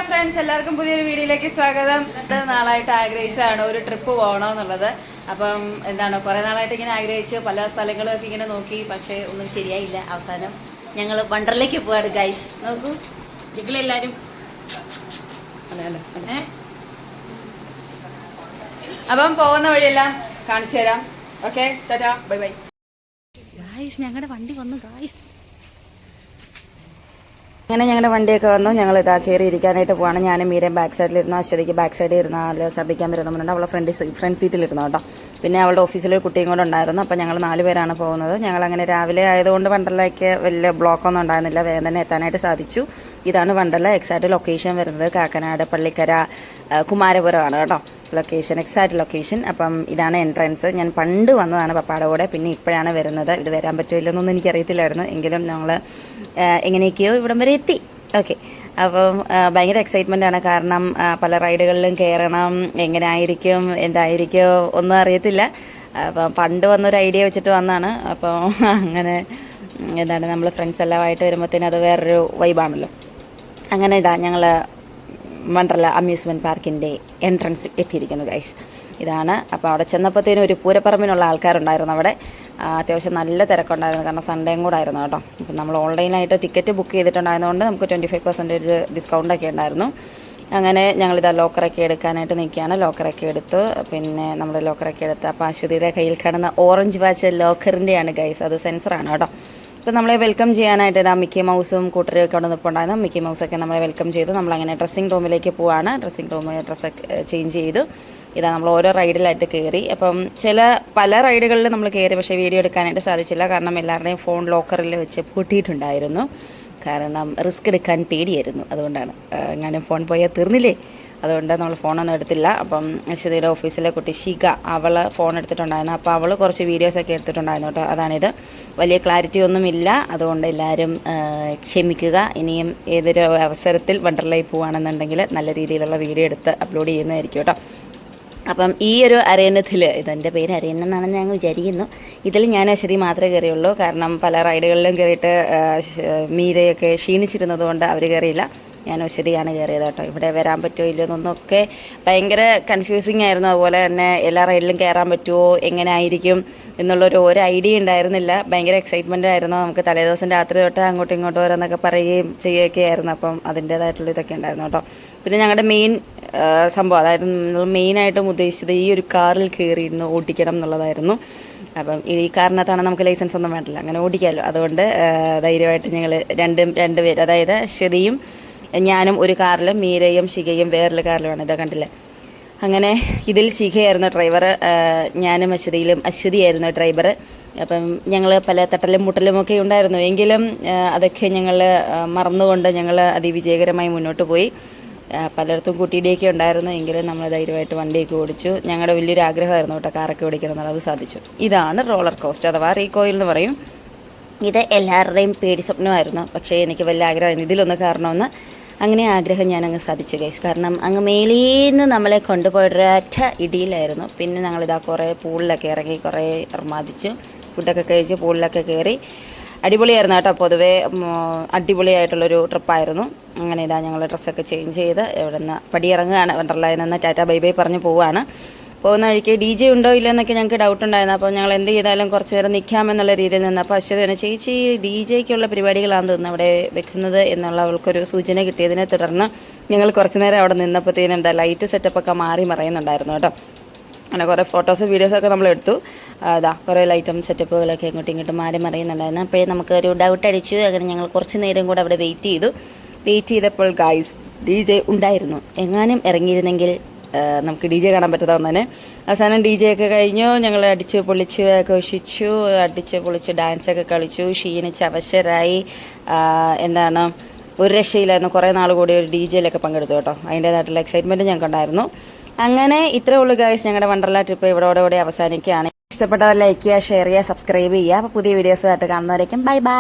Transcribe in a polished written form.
Friends, എല്ലാവർക്കും പുതിയൊരു വീഡിയോയിലേക്ക് സ്വാഗതം. 2 നാളായിട്ട് ആഗ്രഹിച്ചാണ് ഒരു ട്രിപ്പ് പോകണമെന്നുള്ളത്. അപ്പം എന്താണ്, കുറേ നാളായിട്ട് ഇങ്ങനെ ആഗ്രഹിച്ച് പല സ്ഥലങ്ങളൊക്കെ ഇങ്ങനെ നോക്കി, പക്ഷേ ഒന്നും ശരിയായില്ല. അവസാനം ഞങ്ങൾ വണ്ടറിലേക്ക് പോവാണ് ഗൈസ്. നോക്കൂ, എല്ലാവരും അപ്പം പോകുന്ന വഴിയെല്ലാം കാണിച്ചു തരാം. Okay, Tata, bye bye. Guys, ഞങ്ങളുടെ വണ്ടി വന്നു ഗൈസ്. അങ്ങനെ ഞങ്ങളുടെ വണ്ടിയൊക്കെ വന്നു. ഞങ്ങൾ ഇതാ കയറി ഇരിക്കാനായിട്ട് പോവാണ്. ഞാനും മീരയും ബാക്ക് സൈഡിലിരുന്നു, അശ്വതിക്ക് ബാക്ക് സൈഡിൽ ഇരുന്നാൽ ശ്രദ്ധിക്കാൻ വരുന്നുണ്ട്. അവളെ ഫ്രണ്ട് സീറ്റിലിരുന്നു കേട്ടോ. പിന്നെ അവളുടെ ഓഫീസിലൊരു കുട്ടിയും കൂടെ ഉണ്ടായിരുന്നു. അപ്പോൾ ഞങ്ങൾ 4 പേരാണ് പോകുന്നത്. ഞങ്ങളങ്ങനെ രാവിലെ ആയതുകൊണ്ട് വണ്ടർലയ്ക്ക് വലിയ ബ്ലോക്കൊന്നും ഉണ്ടായിരുന്നില്ല, വേഗം തന്നെ എത്താനായിട്ട് സാധിച്ചു. ഇതാണ് വണ്ടർല. എക്സാക്റ്റ് ലൊക്കേഷൻ വരുന്നത് കാക്കനാട്, പള്ളിക്കര, കുമാരപുരമാണ് കേട്ടോ ലൊക്കേഷൻ, എക്സാക്റ്റ് ലൊക്കേഷൻ. അപ്പം ഇതാണ് എൻട്രൻസ്. ഞാൻ പണ്ട് വന്നതാണ് പപ്പാടെ കൂടെ, പിന്നെ ഇപ്പോഴാണ് വരുന്നത്. ഇത് വരാൻ പറ്റുമില്ലെന്നൊന്നും എനിക്കറിയത്തില്ലായിരുന്നു, എങ്കിലും ഞങ്ങൾ എങ്ങനെയൊക്കെയോ ഇവിടം വരെ എത്തി. ഓക്കെ, അപ്പം ഭയങ്കര എക്സൈറ്റ്മെൻ്റ് ആണ്. കാരണം പല റൈഡുകളിലും കയറണം, എങ്ങനെ ആയിരിക്കും എന്തായിരിക്കും ഒന്നും അറിയത്തില്ല. അപ്പം പണ്ട് വന്നൊരു ഐഡിയ വെച്ചിട്ട് വന്നതാണ്. അപ്പോൾ അങ്ങനെ എന്താണ്, നമ്മൾ ഫ്രണ്ട്സ് എല്ലാമായിട്ട് വരുമ്പോഴത്തേനും അത് വേറൊരു വൈബാണല്ലോ. അങ്ങനെ ഇതാ ഞങ്ങൾ വണ്ടർല അമ്യൂസ്മെൻറ്റ് പാർക്കിൻ്റെ എൻട്രൻസ് എത്തിയിരിക്കുന്നു ഗൈസ്. ഇതാണ്. അപ്പോൾ അവിടെ ചെന്നപ്പോഴത്തേനും ഒരു പൂരപ്പറമ്പിനുള്ള ആൾക്കാരുണ്ടായിരുന്നു അവിടെ. അത്യാവശ്യം നല്ല തിരക്കുണ്ടായിരുന്നു, കാരണം സൺഡേയും കൂടെ ആയിരുന്നു കേട്ടോ. അപ്പം നമ്മൾ ഓൺലൈനായിട്ട് ടിക്കറ്റ് ബുക്ക് ചെയ്തിട്ടുണ്ടായതുകൊണ്ട് നമുക്ക് 25% ഡിസ്കൗണ്ടൊക്കെ ഉണ്ടായിരുന്നു. അങ്ങനെ ഞങ്ങളിതാ ലോക്കറൊക്കെ എടുക്കാനായിട്ട് നിൽക്കുകയാണ്. ലോക്കറൊക്കെ എടുത്ത് പിന്നെ നമ്മൾ ലോക്കറൊക്കെ എടുത്ത് അപ്പോൾ അശ്വതിയുടെ കയ്യിൽ കാണുന്ന ഓറഞ്ച് വാച്ച് ലോക്കറിൻ്റെയാണ് ഗൈസ്, അത് സെൻസറാണ് കേട്ടോ. അപ്പോൾ നമ്മളെ വെൽക്കം ചെയ്യാനായിട്ട് ഇതാ മിക്കി മൗസും കൂട്ടരൊക്കെ അവിടെ നിൽപ്പുണ്ടായിരുന്നു. മിക്കി മൗസൊക്കെ നമ്മളെ വെൽക്കം ചെയ്തു. നമ്മളങ്ങനെ ഡ്രസ്സിങ് റൂമിലേക്ക് പോവാണ്. ഡ്രസ്സിങ് റൂമിൽ ഡ്രസ്സൊക്കെ ചേഞ്ച് ചെയ്തു. ഇതാ നമ്മൾ ഓരോ റൈഡിലായിട്ട് കയറി. അപ്പം പല റൈഡുകളിൽ നമ്മൾ കയറി, പക്ഷേ വീഡിയോ എടുക്കാനായിട്ട് സാധിച്ചില്ല. കാരണം എല്ലാവരുടെയും ഫോൺ ലോക്കറിൽ വെച്ച് പൂട്ടിയിട്ടുണ്ടായിരുന്നു. കാരണം റിസ്ക് എടുക്കാൻ പേടിയായിരുന്നു, അതുകൊണ്ടാണ്. എങ്ങാനും ഫോൺ പോയാൽ തീർന്നില്ലേ, അതുകൊണ്ട് നമ്മൾ ഫോണൊന്നും എടുത്തില്ല. അപ്പം അശ്വതിയുടെ ഓഫീസിലെ കുട്ടി ശിഖ, അവൾ ഫോൺ എടുത്തിട്ടുണ്ടായിരുന്നു. അപ്പോൾ അവൾ കുറച്ച് വീഡിയോസൊക്കെ എടുത്തിട്ടുണ്ടായിരുന്നു കേട്ടോ. അതാണിത്. വലിയ ക്ലാരിറ്റി ഒന്നുമില്ല, അതുകൊണ്ട് എല്ലാവരും ക്ഷമിക്കുക. ഇനിയും ഏതൊരു അവസരത്തിൽ വണ്ടർലയിൽ പോവുകയാണെന്നുണ്ടെങ്കിൽ നല്ല രീതിയിലുള്ള വീഡിയോ എടുത്ത് അപ്ലോഡ് ചെയ്യുന്നതായിരിക്കും കേട്ടോ. അപ്പം ഈ ഒരു അരയന്നത്തിൽ, ഇതെൻ്റെ പേര് അരയന്നം എന്നാണെന്ന് ഞാൻ വിചാരിക്കുന്നു. ഇതിൽ ഞാൻ അശ്വതി മാത്രമേ കയറിയുള്ളൂ. കാരണം പല റൈഡുകളിലും കയറിയിട്ട് മീരയൊക്കെ ക്ഷീണിച്ചിരുന്നത് കൊണ്ട് അവർ കയറിയില്ല. ഞാൻ അശ്വതിയാണ് കയറിയത് കേട്ടോ. ഇവിടെ വരാൻ പറ്റുമോ ഇല്ലയോ എന്നൊക്കെ ഭയങ്കര കൺഫ്യൂസിങ് ആയിരുന്നു. അതുപോലെ തന്നെ എല്ലാ റൈഡിലും കയറാൻ പറ്റുമോ, എങ്ങനെ ആയിരിക്കും എന്നുള്ളൊരു ഐഡിയ ഉണ്ടായിരുന്നില്ല. ഭയങ്കര എക്സൈറ്റ്മെൻ്റ് ആയിരുന്നു. നമുക്ക് തലേദിവസം രാത്രി തൊട്ട് അങ്ങോട്ടും ഇങ്ങോട്ടും ഓരോന്നൊക്കെ പറയുകയും ചെയ്യുകയൊക്കെ ആയിരുന്നു. അപ്പം അതിൻ്റേതായിട്ടുള്ള ഇതൊക്കെ ഉണ്ടായിരുന്നു കേട്ടോ. പിന്നെ ഞങ്ങളുടെ മെയിൻ സംഭവം, അതായത് മെയിനായിട്ടും ഉദ്ദേശിച്ചത് ഈ ഒരു കാറിൽ കയറിയിരുന്ന് ഓടിക്കണം എന്നുള്ളതായിരുന്നു. അപ്പം ഈ കാറിനകത്താണ് നമുക്ക് ലൈസൻസ് ഒന്നും വേണ്ടല്ലോ, അങ്ങനെ ഓടിക്കാമല്ലോ. അതുകൊണ്ട് ധൈര്യമായിട്ട് ഞങ്ങൾ രണ്ട് പേര്, അതായത് അശ്വതിയും ഞാനും ഒരു കാറിലും മീരയും ശിഖയും വേറൊരു കാറിലുമാണ്. ഇതാ കണ്ടില്ലേ. അങ്ങനെ ഇതിൽ ശിഖയായിരുന്നു ഡ്രൈവർ, ഞാനും അശ്വതിയായിരുന്നു ഡ്രൈവർ. അപ്പം ഞങ്ങൾ പല തട്ടലും മുട്ടലുമൊക്കെ ഉണ്ടായിരുന്നു, എങ്കിലും അതൊക്കെ ഞങ്ങൾ മറന്നുകൊണ്ട് ഞങ്ങൾ അതിവിജയകരമായി മുന്നോട്ട് പോയി. പലയിടത്തും കുട്ടിയുടെയൊക്കെ ഉണ്ടായിരുന്നു, എങ്കിലും നമ്മൾ ധൈര്യമായിട്ട് വണ്ടിയൊക്കെ ഓടിച്ചു. ഞങ്ങളുടെ വലിയൊരു ആഗ്രഹമായിരുന്നു കേട്ടോ കാറൊക്കെ ഓടിക്കണം എന്നുള്ളത്, അത് സാധിച്ചു. ഇതാണ് റോളർ കോസ്റ്റർ അഥവാ റീകോയിൽ എന്ന് പറയും. ഇത് എല്ലാവരുടെയും പേടി സ്വപ്നമായിരുന്നു, പക്ഷേ എനിക്ക് വലിയ ആഗ്രഹമായിരുന്നു ഇതിലൊന്ന് കയറണമെന്ന്. അങ്ങനെ ആഗ്രഹം ഞാനങ്ങ് സാധിച്ചു ഗൈസ്. കാരണം അങ്ങ് മേലീന്ന് നമ്മളെ കൊണ്ടുപോയൊരൊറ്റ ഇടിയിലായിരുന്നു. പിന്നെ ഞങ്ങളിതാ കുറേ പൂളിലൊക്കെ ഇറങ്ങി, കുറേ അർമാദിച്ചു, ഫുഡൊക്കെ കഴിച്ച് പൂളിലൊക്കെ കയറി. അടിപൊളിയായിരുന്നു കേട്ടോ. പൊതുവേ അടിപൊളിയായിട്ടുള്ളൊരു ട്രിപ്പായിരുന്നു. അങ്ങനെ ഇതാ ഞങ്ങൾ ഡ്രസ്സൊക്കെ ചേഞ്ച് ചെയ്ത് ഇവിടെ നിന്ന് പടിയിറങ്ങുകയാണ്. വണ്ടർലയിൽ നിന്ന് ടാറ്റ ബൈ ബൈ പറഞ്ഞ് പോവുകയാണ്. പോകുന്ന വഴിക്ക് DJ ഉണ്ടോ ഇല്ലെന്നൊക്കെ ഞങ്ങൾക്ക് ഡൗട്ട് ഉണ്ടായിരുന്നു. അപ്പോൾ ഞങ്ങൾ എന്ത് ചെയ്താലും കുറച്ച് നേരം നിൽക്കാമെന്നുള്ള രീതിയിൽ നിന്ന്, അപ്പോൾ അശ്വതി തന്നെ ചേച്ചി DJക്കുള്ള പരിപാടികളാണെന്ന് തോന്നുന്നു അവിടെ വെക്കുന്നത് എന്നുള്ള അവൾക്കൊരു സൂചന കിട്ടിയതിനെ തുടർന്ന് ഞങ്ങൾ കുറച്ച് നേരം അവിടെ നിന്നപ്പോഴത്തേനും എന്താ ലൈറ്റ് സെറ്റപ്പൊക്കെ മാറി മറയുന്നുണ്ടായിരുന്നു കേട്ടോ. അങ്ങനെ കുറേ ഫോട്ടോസും വീഡിയോസൊക്കെ നമ്മൾ എടുത്തു. അതാ കുറേ ലൈറ്റും സെറ്റപ്പുകളൊക്കെ ഇങ്ങോട്ടും ഇങ്ങോട്ടും മാറി മറിയുന്നുണ്ടായിരുന്നു. അപ്പോഴേ നമുക്കൊരു ഡൗട്ട് അടിച്ചു. അങ്ങനെ ഞങ്ങൾ കുറച്ച് നേരം കൂടെ അവിടെ വെയിറ്റ് ചെയ്തപ്പോൾ ഗൈസ് DJ ഉണ്ടായിരുന്നു. എങ്ങാനും ഇറങ്ങിയിരുന്നെങ്കിൽ നമുക്ക് DJ കാണാൻ പറ്റാതെ തന്നെ. അവസാനം DJ ഒക്കെ കഴിഞ്ഞു. ഞങ്ങൾ അടിച്ച് പൊളിച്ച് ആഘോഷിച്ചു, അടിച്ച് പൊളിച്ച് ഡാൻസൊക്കെ കളിച്ചു, ക്ഷീണിച്ച് അവശരായി. എന്താണ്, ഒരു രക്ഷയിലായിരുന്നു. കുറേ നാൾ കൂടി ഒരു DJയിലൊക്കെ പങ്കെടുത്തു കേട്ടോ. അതിൻ്റേതായിട്ടുള്ള എക്സൈറ്റ്മെൻറ്റ് ഞങ്ങൾക്കുണ്ടായിരുന്നു. അങ്ങനെ ഇത്രേ ഉള്ളൂ ഗൈസ്, ഞങ്ങളുടെ വണ്ടർല ട്രിപ്പ് ഇവിടോടുകൂടി അവസാനിക്കുകയാണ്. ഇഷ്ടപ്പെട്ടവർ ലൈക്ക് ചെയ്യുക, ഷെയർ ചെയ്യുക, സബ്സ്ക്രൈബ് ചെയ്യുക. അപ്പോൾ പുതിയ വീഡിയോസുമായിട്ട് കാണുന്നവരേക്കും ബൈ ബൈ.